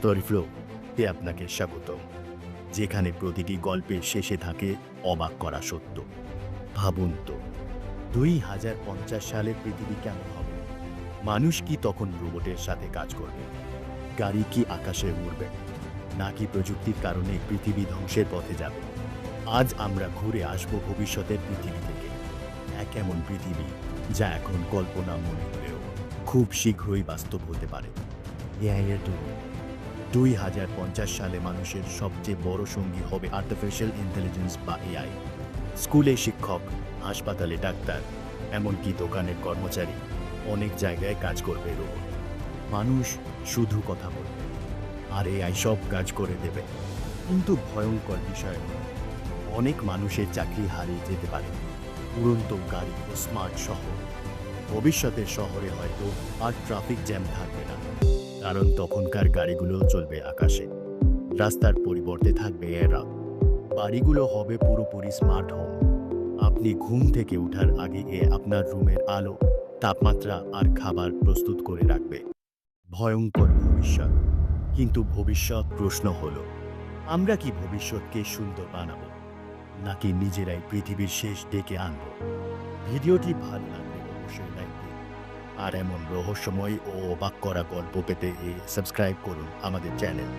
Story flow তে আপনাকে স্বাগতম, যেখানে প্রতিটি গল্পের শেষে থাকে অবাক করা সত্য। ভাবুন তো, 2050 সালে পৃথিবী কেমন হবে? মানুষ কি তখন রোবটের সাথে কাজ করবে? গাড়ি কি আকাশে উড়বে, নাকি প্রযুক্তির কারণে পৃথিবী ধ্বংসের পথে যাবে? আজ আমরা ঘুরে আসব ভবিষ্যতের পৃথিবী থেকে, এক এমন পৃথিবী যা এখন কল্পনা মনে হলেও খুব শীঘ্রই বাস্তব হতে পারে। এআই এর দুনিয়া। 2050 সালে মানুষের সবচেয়ে বড় সঙ্গী হবে আর্টিফিশিয়াল ইন্টেলিজেন্স বা এআই। স্কুলে শিক্ষক, হাসপাতালে ডাক্তার, এমনকি দোকানের কর্মচারী, অনেক জায়গায় কাজ করবে রোবট। মানুষ শুধু কথা বলবে, আর এআই সব কাজ করে দেবে। কিন্তু ভয়ঙ্কর বিষয় হলো, অনেক মানুষের চাকরি হারিয়ে যেতে পারে। উড়ন্ত গাড়ি ও স্মার্ট শহর। ভবিষ্যতের শহরে হয়তো আর ট্রাফিক জ্যাম থাকবে না, কারণ তখনকার গাড়িগুলো চলবে আকাশে। রাস্তার পরিবর্তে থাকবে এরা। বাড়িগুলো হবে পুরোপুরি স্মার্ট হোম। আপনি ঘুম থেকে ওঠার আগে আপনার রুমের আলো, তাপমাত্রা আর খাবার প্রস্তুত করে রাখবে। ভয়ঙ্কর ভবিষ্যৎ। কিন্তু ভবিষ্যৎ প্রশ্ন হলো, আমরা কি ভবিষ্যৎকে সুন্দর বানাবো, নাকি নিজেরাই পৃথিবীর শেষ ডেকে আনবো? ভিডিওটি ভালো লাগলে অবশ্যই লাইক দিন, আর এমন রহস্যময় ও অবাক করা গল্প পেতে সাবস্ক্রাইব করুন আমাদের চ্যানেল।